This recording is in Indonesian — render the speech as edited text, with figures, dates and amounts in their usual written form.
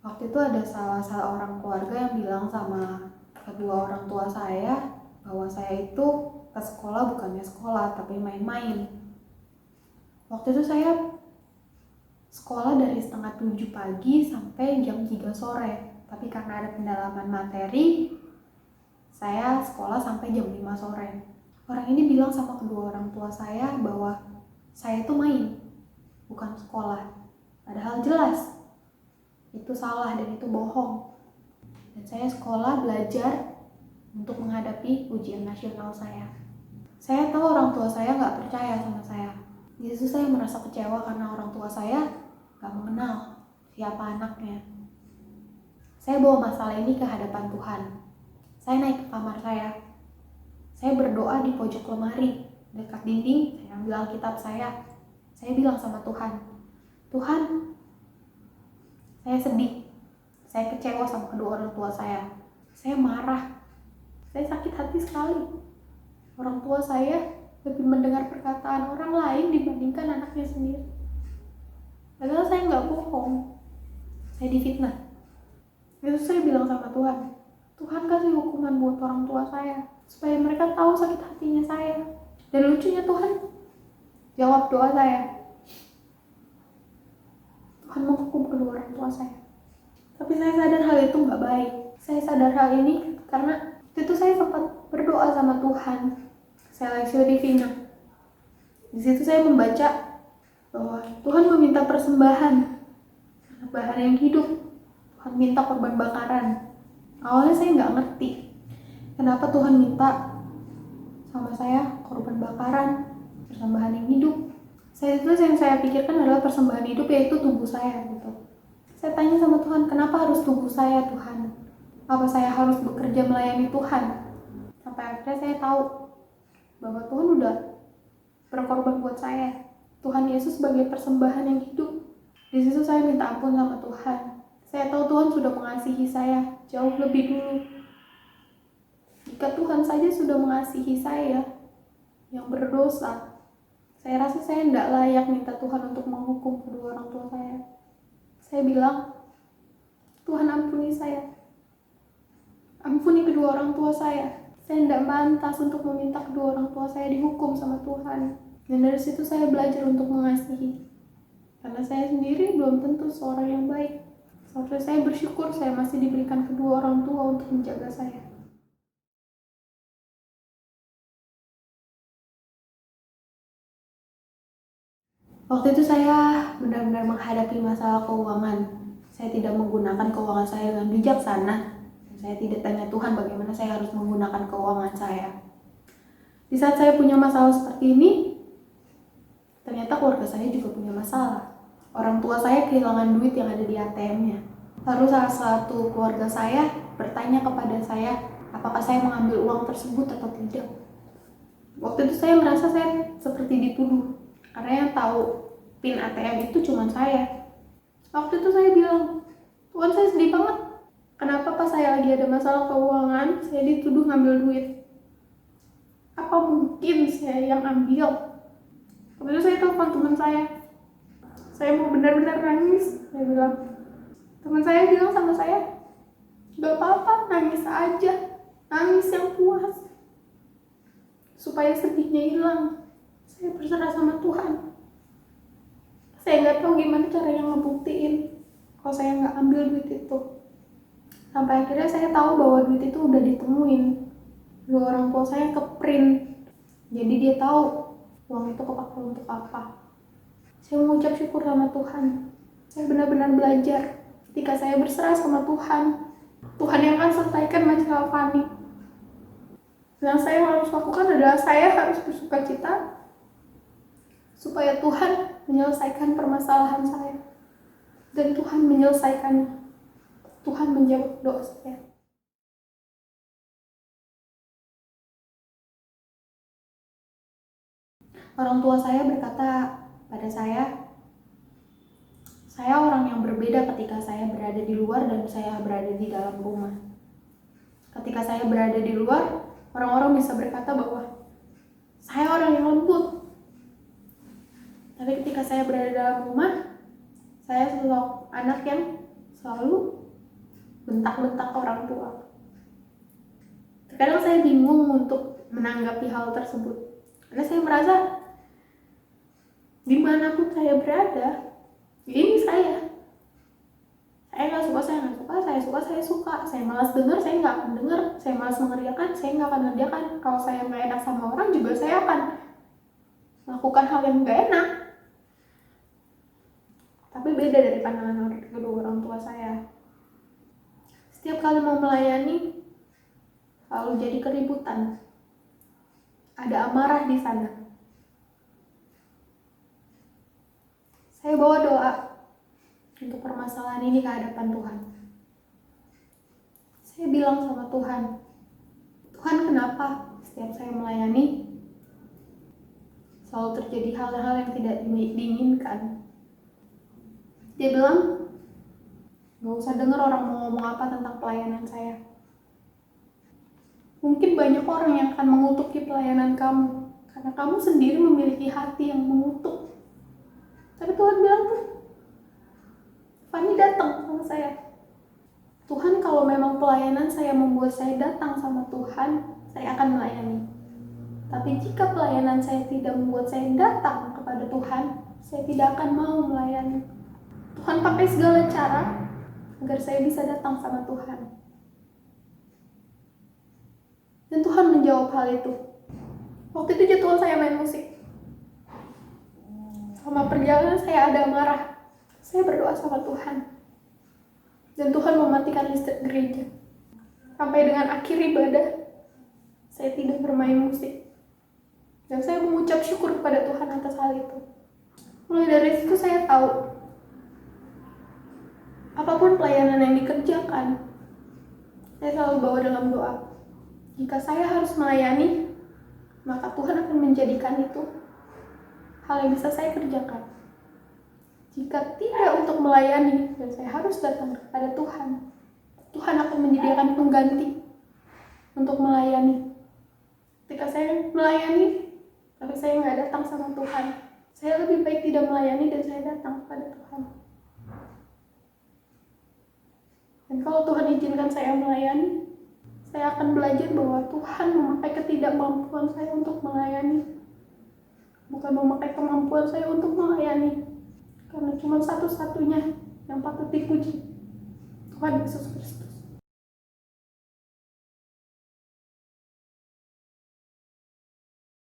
Waktu itu ada salah seorang keluarga yang bilang sama kedua orang tua saya bahwa saya itu ke sekolah bukannya sekolah tapi main-main. Waktu itu saya sekolah dari setengah 7 pagi sampai jam 3 sore. Tapi karena ada pendalaman materi, saya sekolah sampai jam 5 sore. Orang ini bilang sama kedua orang tua saya bahwa saya itu main, bukan sekolah. Padahal jelas itu salah dan itu bohong. Dan saya sekolah belajar untuk menghadapi ujian nasional saya. Saya tahu orang tua saya nggak percaya sama saya. Di situ saya merasa kecewa karena orang tua saya nggak mengenal siapa anaknya. Saya bawa masalah ini ke hadapan Tuhan. Saya naik ke kamar saya. Saya berdoa di pojok lemari dekat dinding. Saya ambil Alkitab saya. Saya bilang sama Tuhan, Tuhan, saya sedih. Saya kecewa sama kedua orang tua saya. Saya marah. Saya sakit hati sekali. Orang tua saya lebih mendengar perkataan orang lain dibandingkan anaknya sendiri. Padahal saya nggak bohong. Saya difitnah. Itu saya bilang sama Tuhan, Tuhan kasih hukuman buat orang tua saya supaya mereka tahu sakit hatinya saya. Dan lucunya Tuhan jawab doa saya. Tuhan menghukum kedua orang tua saya. Tapi saya sadar hal itu nggak baik. Saya sadar hal ini karena itu saya sempat berdoa sama Tuhan. Saya Lectio Divina. Di situ saya membaca bahwa Tuhan meminta persembahan yang hidup. Tuhan minta korban bakaran. Awalnya saya nggak ngerti kenapa Tuhan minta sama saya korban bakaran, persembahan yang hidup. Yang saya pikirkan adalah persembahan hidup, yaitu tubuh saya gitu. Saya tanya sama Tuhan, kenapa harus tubuh saya Tuhan? Apa saya harus bekerja melayani Tuhan? Sampai akhirnya saya tahu bahwa Tuhan udah berkorban buat saya. Tuhan Yesus sebagai persembahan yang hidup. Di situ saya minta ampun sama Tuhan. Saya tahu Tuhan sudah mengasihi saya jauh lebih dulu. Jika Tuhan saja sudah mengasihi saya yang berdosa, saya rasa saya tidak layak minta Tuhan untuk menghukum kedua orang tua saya. Saya bilang, Tuhan ampuni saya. Ampuni kedua orang tua saya. Saya tidak pantas untuk meminta kedua orang tua saya dihukum sama Tuhan. Dan dari situ saya belajar untuk mengasihi. Karena saya sendiri belum tentu seorang yang baik. Seharusnya saya bersyukur saya masih diberikan kedua orang tua untuk menjaga saya. Waktu itu saya benar-benar menghadapi masalah keuangan. Saya tidak menggunakan keuangan saya dengan bijaksana. Saya tidak tanya Tuhan bagaimana saya harus menggunakan keuangan saya. Di saat saya punya masalah seperti ini, ternyata keluarga saya juga punya masalah. Orang tua saya kehilangan duit yang ada di ATM-nya. Lalu salah satu keluarga saya bertanya kepada saya, apakah saya mengambil uang tersebut atau tidak. Waktu itu saya merasa saya seperti dituduh. Karena yang tahu PIN ATM itu cuma saya. Waktu itu saya bilang, Tuhan saya sedih banget. Kenapa pas saya lagi ada masalah keuangan, saya dituduh ngambil duit? Apa mungkin saya yang ambil? Waktu itu saya telepon teman saya. Saya mau benar-benar nangis. Saya bilang, teman saya bilang sama saya, gak apa-apa, nangis aja. Nangis yang puas. Supaya sedihnya hilang. Saya berserah sama Tuhan. Saya nggak tahu gimana cara yang ngebuktiin kalau saya nggak ambil duit itu. Sampai akhirnya saya tahu bahwa duit itu udah ditemuin. Dua orang tua saya ke print. Jadi dia tahu uang itu kepake untuk apa. Saya mengucap syukur sama Tuhan. Saya benar-benar belajar. Ketika saya berserah sama Tuhan, Tuhan yang akan selesaikan masalah Fani. Yang saya harus lakukan adalah saya harus bersukacita supaya Tuhan menyelesaikan permasalahan saya. Dan Tuhan menyelesaikannya. Tuhan menjawab doa saya. Orang tua saya berkata pada saya orang yang berbeda ketika saya berada di luar dan saya berada di dalam rumah. Ketika saya berada di luar, orang-orang bisa berkata bahwa saya orang yang lembut. Tapi ketika saya berada dalam rumah, saya sosok anak yang selalu bentak-bentak orang tua. Terkadang saya bingung untuk menanggapi hal tersebut, karena saya merasa dimanapun saya berada, ini saya nggak suka, saya nggak suka, saya suka, saya suka, saya malas dengar, saya nggak akan dengar, saya malas mengerjakan, saya nggak akan ngerjakan. Kalau saya nggak enak sama orang juga, saya akan melakukan hal yang nggak enak. Tapi beda dari pandangan kedua orang tua saya. Setiap kali mau melayani, selalu jadi keributan. Ada amarah di sana. Saya bawa doa untuk permasalahan ini ke hadapan Tuhan. Saya bilang sama Tuhan, Tuhan, kenapa setiap saya melayani selalu terjadi hal-hal yang tidak diinginkan? Dia bilang, gak usah dengar orang mau ngomong apa tentang pelayanan saya. Mungkin banyak orang yang akan mengutuki pelayanan kamu, karena kamu sendiri memiliki hati yang mengutuk. Tapi Tuhan bilang tuh, Fani datang sama saya. Tuhan, kalau memang pelayanan saya membuat saya datang sama Tuhan, saya akan melayani. Tapi jika pelayanan saya tidak membuat saya datang kepada Tuhan, saya tidak akan mau melayani. Tuhan pakai segala cara agar saya bisa datang sama Tuhan. Dan Tuhan menjawab hal itu. Waktu itu jadwal saya main musik. Selama perjalanan saya ada marah. Saya berdoa sama Tuhan. Dan Tuhan mematikan listrik gereja. Sampai dengan akhir ibadah, saya tidak bermain musik. Dan saya mengucap syukur kepada Tuhan atas hal itu. Mulai dari situ saya tahu, apapun pelayanan yang dikerjakan, saya selalu bawa dalam doa. Jika saya harus melayani, maka Tuhan akan menjadikan itu hal yang bisa saya kerjakan. Jika tidak untuk melayani dan saya harus datang kepada Tuhan, Tuhan akan menyediakan pengganti untuk melayani. Ketika saya melayani, tapi saya nggak datang sama Tuhan, saya lebih baik tidak melayani dan saya datang kepada Tuhan. Dan kalau Tuhan izinkan saya melayani, saya akan belajar bahwa Tuhan memakai ketidakmampuan saya untuk melayani, bukan memakai kemampuan saya untuk melayani. Karena cuma satu-satunya yang patut dipuji, Tuhan Yesus Kristus.